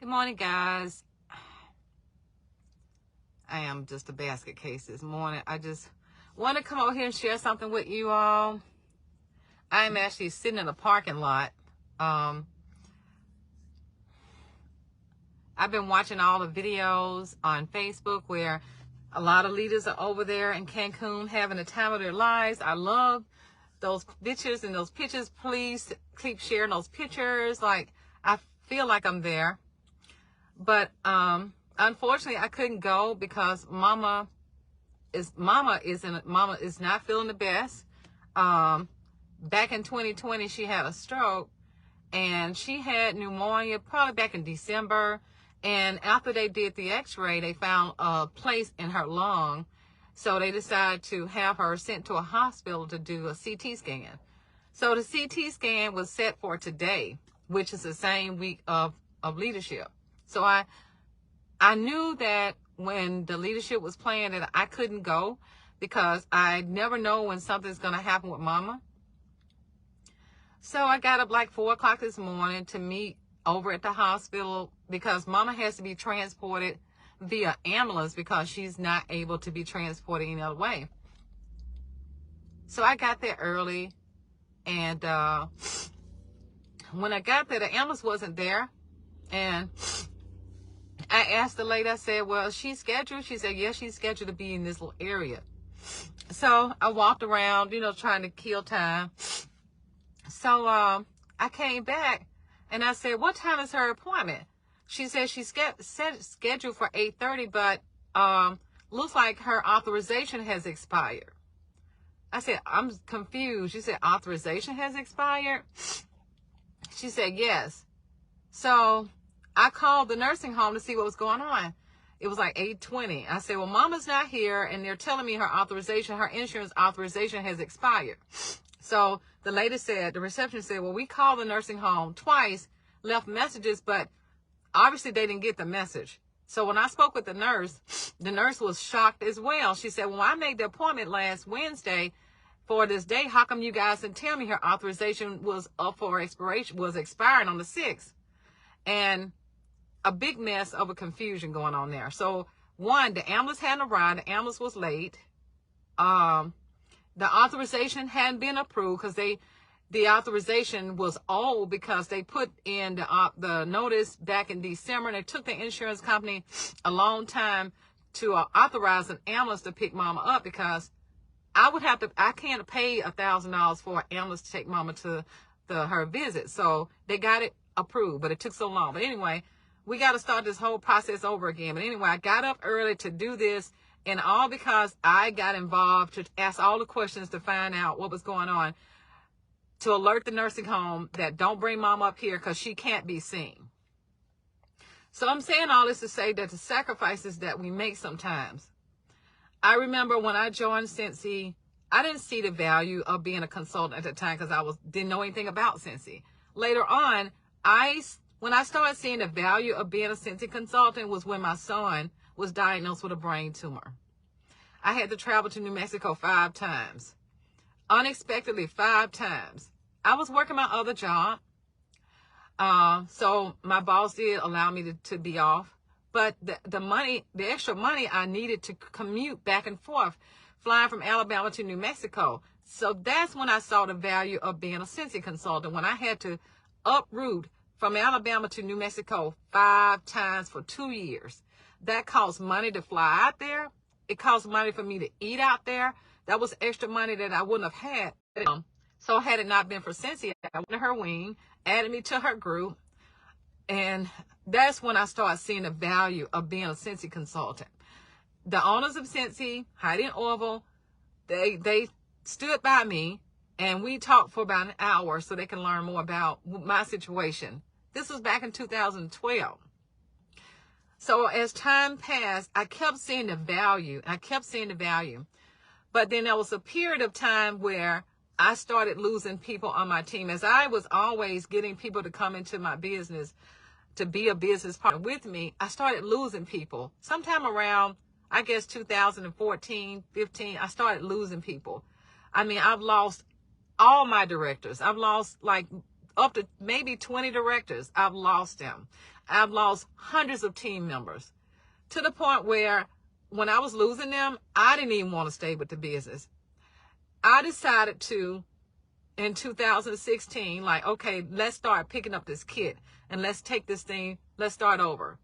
Good morning, guys. I am just a basket case this morning. I just want to come over here and share something with you all. I am actually sitting in a parking lot. I've been watching all the videos on Facebook where a lot of leaders are over there in Cancun having the time of their lives. I love those pictures and those pictures. Please keep sharing those pictures. Like, I feel like I'm there. But unfortunately, I couldn't go because Mama is not feeling the best. Back in 2020, she had a stroke, and she had pneumonia probably back in December. And after they did the X-ray, they found a place in her lung, so they decided to have her sent to a hospital to do a CT scan. So the CT scan was set for today, which is the same week of leadership. So I knew that when the leadership was playing that I couldn't go because I never know when something's going to happen with Mama. So I got up like 4 o'clock this morning to meet over at the hospital because Mama has to be transported via ambulance because she's not able to be transported any other way. So I got there early, and when I got there, the ambulance wasn't there. And I asked the lady, I said, well, is she scheduled? She said, yes, she's scheduled to be in this little area. So I walked around, trying to kill time. So I came back and I said, what time is her appointment? She said she's scheduled for 8:30, but looks like her authorization has expired. I said, I'm confused. She said, authorization has expired? She said, yes. So I called the nursing home to see what was going on. It was like 8:20. I said, well, Mama's not here, and they're telling me her insurance authorization has expired. So the receptionist said, well, we called the nursing home twice, left messages, but obviously they didn't get the message. So when I spoke with the nurse was shocked as well. She said, well, I made the appointment last Wednesday for this day. How come you guys didn't tell me her authorization was up for expiration, was expiring on the 6th? And a big mess of a confusion going on there. So one, the ambulance hadn't arrived. The ambulance was late. The authorization hadn't been approved because the authorization was old because they put in the notice back in December, and it took the insurance company a long time to authorize an ambulance to pick Mama up because I can't pay $1,000 for an ambulance to take Mama to her visit. So they got it approved, but it took so long. But anyway, we got to start this whole process over again. But anyway, I got up early to do this, and all because I got involved to ask all the questions to find out what was going on, to alert the nursing home that don't bring Mom up here because she can't be seen. So I'm saying all this to say that the sacrifices that we make sometimes. I remember when I joined Cincy, I didn't see the value of being a consultant at the time because I didn't know anything about Cincy. Later on, when I started seeing the value of being a Cincy consultant was when my son was diagnosed with a brain tumor. I had to travel to New Mexico 5 times. Unexpectedly 5 times. I was working my other job. So my boss did allow me to be off. But the extra money I needed to commute back and forth, flying from Alabama to New Mexico. So that's when I saw the value of being a Cincy consultant, when I had to uproot from Alabama to New Mexico 5 times for 2 years. That cost money to fly out there. It cost money for me to eat out there. That was extra money that I wouldn't have had. So had it not been for Cincy, I went to her wing, added me to her group. And that's when I started seeing the value of being a Cincy consultant. The owners of Cincy, Heidi and Orville, they stood by me, and we talked for about an hour so they can learn more about my situation. This was back in 2012. So as time passed, I kept seeing the value. But then there was a period of time where I started losing people on my team. As I was always getting people to come into my business to be a business partner with me, I started losing people. Sometime around, I guess, 2014, 15, I started losing people. I mean, I've lost all my directors. I've lost like up to maybe 20 directors. I've lost them. I've lost hundreds of team members to the point where when I was losing them, I didn't even want to stay with the business. I decided to, in 2016, like, okay, let's start picking up this kit and let's take this thing, let's start over.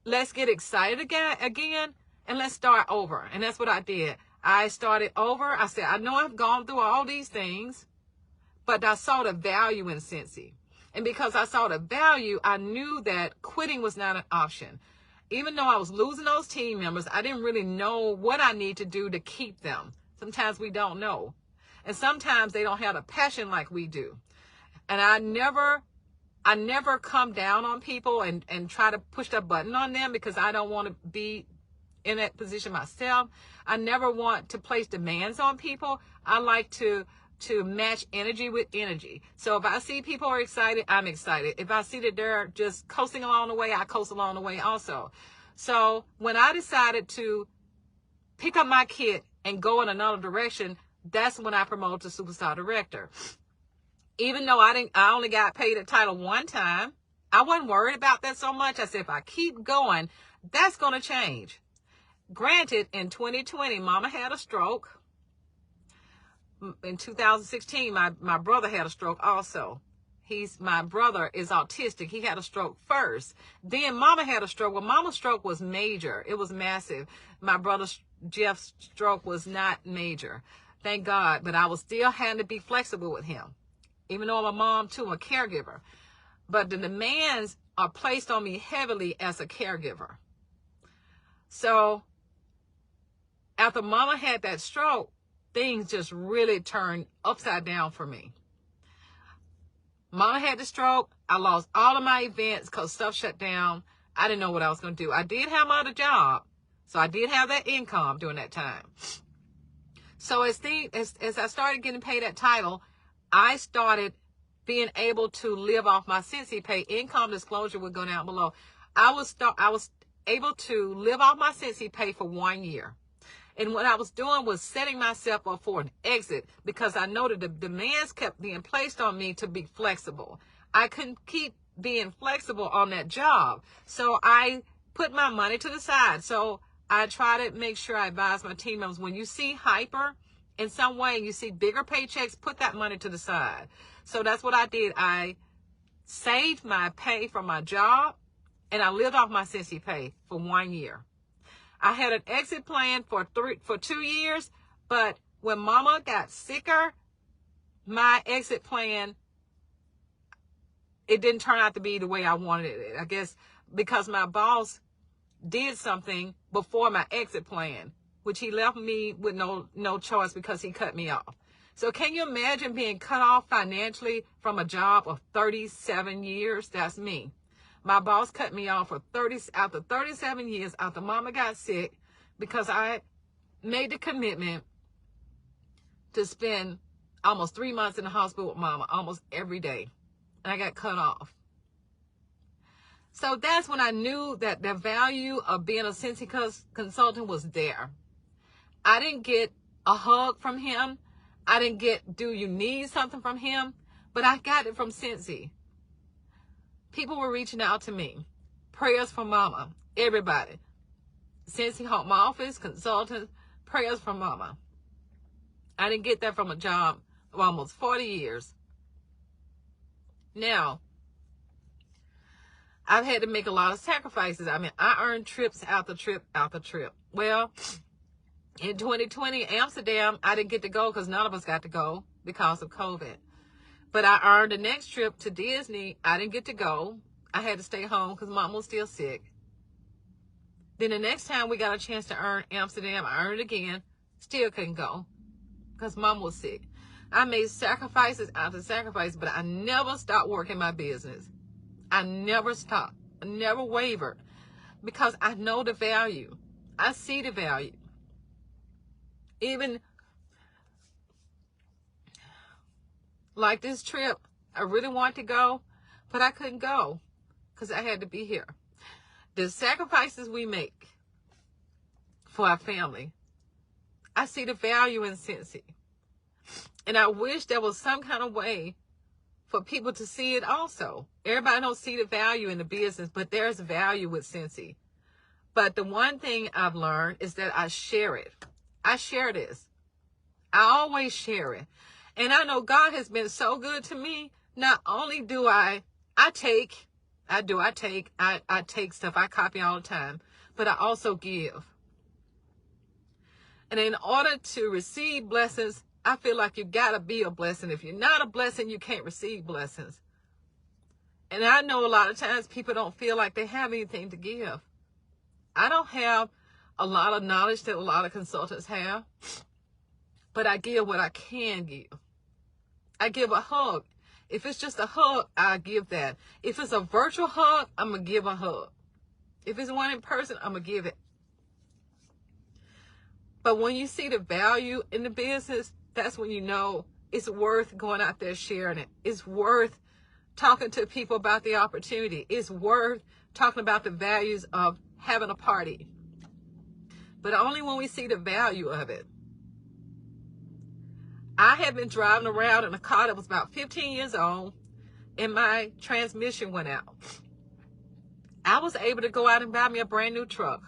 Let's get excited again and let's start over. And that's what I did. I started over. I said, I know I've gone through all these things, but I saw the value in Scentsy. And because I saw the value, I knew that quitting was not an option. Even though I was losing those team members, I didn't really know what I need to do to keep them. Sometimes we don't know. And sometimes they don't have a passion like we do. And I never come down on people and try to push that button on them because I don't want to be in that position myself. I never want to place demands on people. I like to match energy with energy. So if I see people are excited, I'm excited. If I see that they're just coasting along the way, I coast along the way also. So when I decided to pick up my kit and go in another direction, that's when I promoted to superstar director. Even though I only got paid a title one time, I wasn't worried about that so much. I said, if I keep going, that's going to change. Granted, in 2020, Mama had a stroke. In 2016, my brother had a stroke also. My brother is autistic. He had a stroke first. Then Mama had a stroke. Well, Mama's stroke was major. It was massive. My brother Jeff's stroke was not major. Thank God. But I was still having to be flexible with him. Even though I'm a mom too, I'm a caregiver. But the demands are placed on me heavily as a caregiver. So after Mama had that stroke, things just really turned upside down for me. Mama had the stroke. I lost all of my events because stuff shut down. I didn't know what I was going to do. I did have my other job, so I did have that income during that time. So as I started getting paid that title, I started being able to live off my Scentsy pay. Income disclosure would go down below. I was able to live off my Scentsy pay for 1 year. And what I was doing was setting myself up for an exit because I know that the demands kept being placed on me to be flexible. I couldn't keep being flexible on that job. So I put my money to the side. So I try to make sure I advise my team members, when you see hyper in some way, you see bigger paychecks, put that money to the side. So that's what I did. I saved my pay from my job and I lived off my Scentsy pay for 1 year. I had an exit plan for 2 years, but when Mama got sicker, my exit plan, it didn't turn out to be the way I wanted it. I guess because my boss did something before my exit plan, which he left me with no choice because he cut me off. So can you imagine being cut off financially from a job of 37 years? That's me. My boss cut me off after 37 years after Mama got sick because I made the commitment to spend almost 3 months in the hospital with Mama almost every day. And I got cut off. So that's when I knew that the value of being a Scentsy consultant was there. I didn't get a hug from him. I didn't get, do you need something from him? But I got it from Scentsy. People were reaching out to me. Prayers for Mama. Everybody. Scentsy Home Office, consultants, prayers for Mama. I didn't get that from a job of almost 40 years. Now, I've had to make a lot of sacrifices. I mean, I earned trips after trip after trip. Well, in 2020, Amsterdam, I didn't get to go because none of us got to go because of COVID. But I earned the next trip to Disney. I didn't get to go. I had to stay home because Mom was still sick. Then the next time we got a chance to earn Amsterdam, I earned it again. Still couldn't go because Mom was sick. I made sacrifices after sacrifice, but I never stopped working my business. I never stopped. I never wavered because I know the value. I see the value. Even like this trip, I really wanted to go, but I couldn't go because I had to be here. The sacrifices we make for our family, I see the value in Scentsy. And I wish there was some kind of way for people to see it also. Everybody don't see the value in the business, but there's value with Scentsy. But the one thing I've learned is that I share it. I share this. I always share it. And I know God has been so good to me. Not only do I take stuff, I copy all the time, but I also give. And in order to receive blessings, I feel like you gotta be a blessing. If you're not a blessing, you can't receive blessings. And I know a lot of times people don't feel like they have anything to give. I don't have a lot of knowledge that a lot of consultants have, but I give what I can give. I give a hug. If it's just a hug, I give that. If it's a virtual hug, I'm going to give a hug. If it's one in person, I'm going to give it. But when you see the value in the business, that's when you know it's worth going out there sharing it. It's worth talking to people about the opportunity. It's worth talking about the values of having a party. But only when we see the value of it. I had been driving around in a car that was about 15 years old, and my transmission went out. I was able to go out and buy me a brand new truck.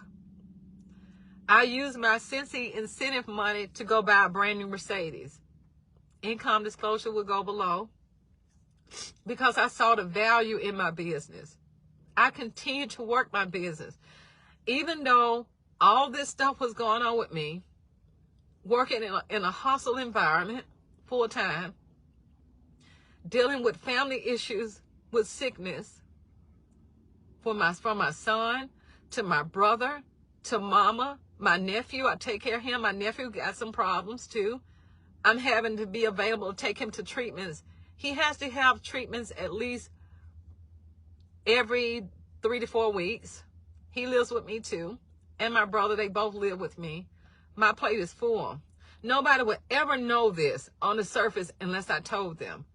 I used my Scentsy incentive money to go buy a brand new Mercedes. Income disclosure will go below, because I saw the value in my business. I continued to work my business. Even though all this stuff was going on with me, working in a hustle environment full time, dealing with family issues with sickness, from my son to my brother to mama, my nephew, I take care of him. My nephew got some problems too. I'm having to be available to take him to treatments. He has to have treatments at least every 3 to 4 weeks. He lives with me too. And my brother, they both live with me. My plate is full. Nobody would ever know this on the surface unless I told them,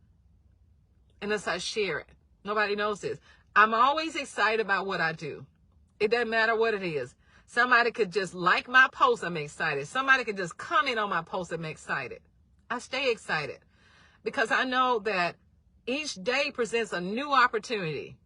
unless I share it. Nobody knows this. I'm always excited about what I do. It doesn't matter what it is. Somebody could just like my post, I'm excited. Somebody could just comment on my post, I'm excited. I stay excited because I know that each day presents a new opportunity.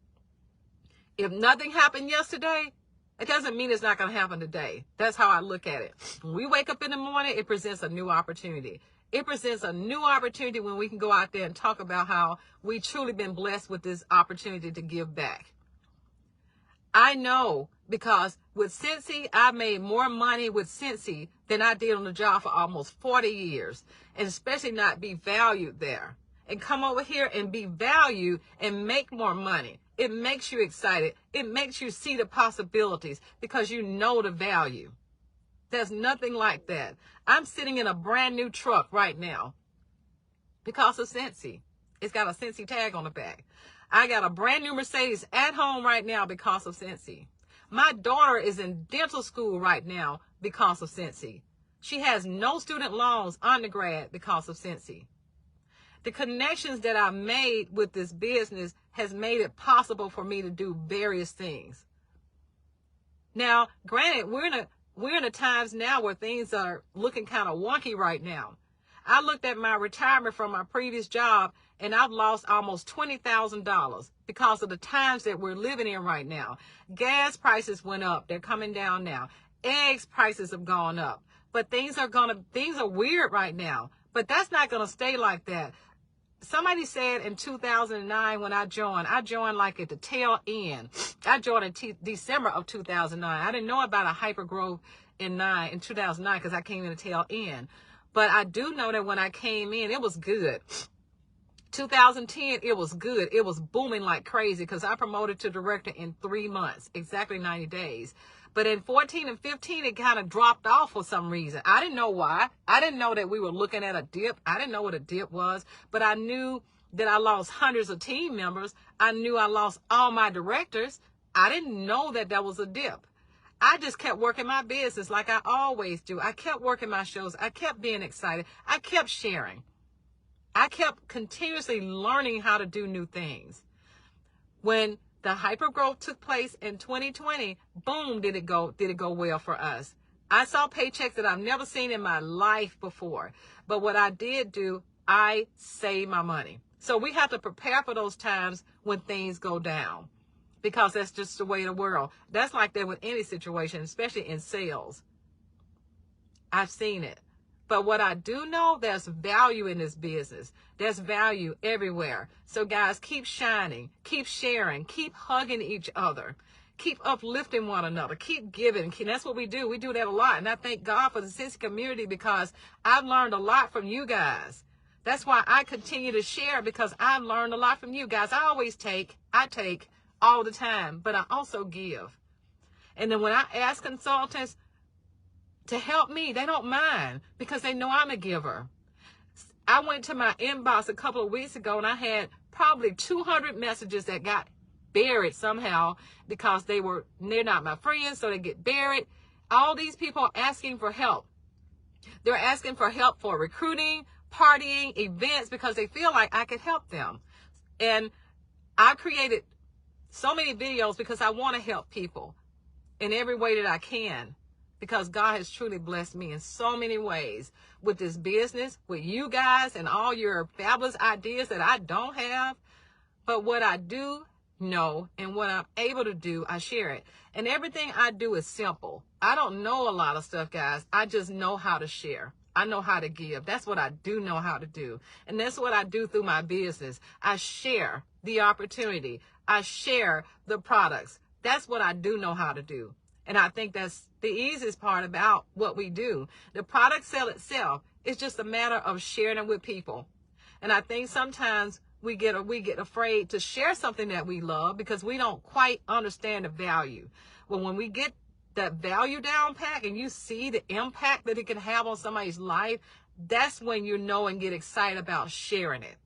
If nothing happened yesterday, it doesn't mean it's not going to happen today. That's how I look at it. When we wake up in the morning, it presents a new opportunity. It presents a new opportunity when we can go out there and talk about how we truly been blessed with this opportunity to give back. I know because with Scentsy, I made more money with Scentsy than I did on the job for almost 40 years, and especially not be valued there. And come over here and be valued and make more money. It makes you excited. It makes you see the possibilities because you know the value. There's nothing like that. I'm sitting in a brand new truck right now because of Scentsy. It's got a Scentsy tag on the back. I got a brand new Mercedes at home right now because of Scentsy. My daughter is in dental school right now because of Scentsy. She has no student loans, undergrad, because of Scentsy. The connections that I made with this business has made it possible for me to do various things. Now, granted, we're in a times now where things are looking kind of wonky right now. I looked at my retirement from my previous job, and I've lost almost $20,000 because of the times that we're living in right now. Gas prices went up. They're coming down now. Eggs prices have gone up. But things are weird right now. But that's not going to stay like that. Somebody said in 2009 when I joined like at the tail end. I joined in December of 2009. I didn't know about a hyper growth in 2009 because I came in the tail end. But I do know that when I came in, it was good. 2010, it was good. It was booming like crazy because I promoted to director in 3 months, exactly 90 days. But in 14 and 15, it kind of dropped off for some reason. I didn't know why. I didn't know that we were looking at a dip. I didn't know what a dip was, but I knew that I lost hundreds of team members. I knew I lost all my directors. I didn't know that that was a dip. I just kept working my business like I always do. I kept working my shows. I kept being excited. I kept sharing. I kept continuously learning how to do new things. When the hypergrowth took place in 2020, boom, did it go well for us. I saw paychecks that I've never seen in my life before. But what I did do, I saved my money. So we have to prepare for those times when things go down, because that's just the way of the world. That's like that with any situation, especially in sales. I've seen it. But what I do know, there's value in this business. There's value everywhere. So guys, keep shining, keep sharing, keep hugging each other, keep uplifting one another, keep giving. That's what we do. We do that a lot. And I thank God for the Cincy community, because I've learned a lot from you guys. That's why I continue to share, because I've learned a lot from you guys. I take all the time, but I also give. And then when I ask consultants to help me, they don't mind, because they know I'm a giver. I went to my inbox a couple of weeks ago, and I had probably 200 messages that got buried somehow, because they're not my friends, so they get buried. All these people are asking for help. They're asking for help for recruiting, partying, events, because they feel like I could help them. And I created so many videos because I want to help people in every way that I can, because God has truly blessed me in so many ways with this business, with you guys, and all your fabulous ideas that I don't have. But what I do know and what I'm able to do, I share it. And everything I do is simple. I don't know a lot of stuff, guys. I just know how to share. I know how to give. That's what I do know how to do. And that's what I do through my business. I share the opportunity. I share the products. That's what I do know how to do. And I think that's the easiest part about what we do. The product sell itself. It's just a matter of sharing it with people. And I think sometimes we get afraid to share something that we love, because we don't quite understand the value. Well, when we get that value down pat and you see the impact that it can have on somebody's life, that's when you know and get excited about sharing it.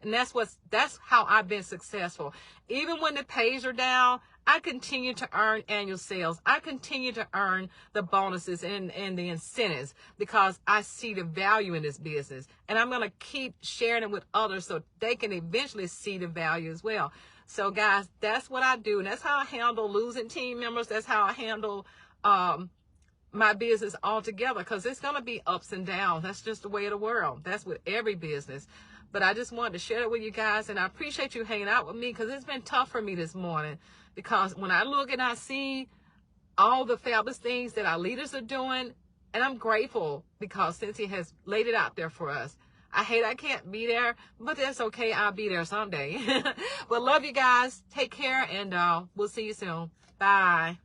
And that's how I've been successful. Even when the pays are down, I continue to earn annual sales. I continue to earn the bonuses and the incentives, because I see the value in this business. And I'm going to keep sharing it with others so they can eventually see the value as well. So guys, that's what I do. And that's how I handle losing team members. That's how I handle my business altogether, because it's going to be ups and downs. That's just the way of the world. That's with every business. But I just wanted to share it with you guys, and I appreciate you hanging out with me, because it's been tough for me this morning, because when I look and I see all the fabulous things that our leaders are doing, and I'm grateful because Cincy has laid it out there for us. I hate I can't be there, but that's okay. I'll be there someday. But love you guys. Take care, and we'll see you soon. Bye.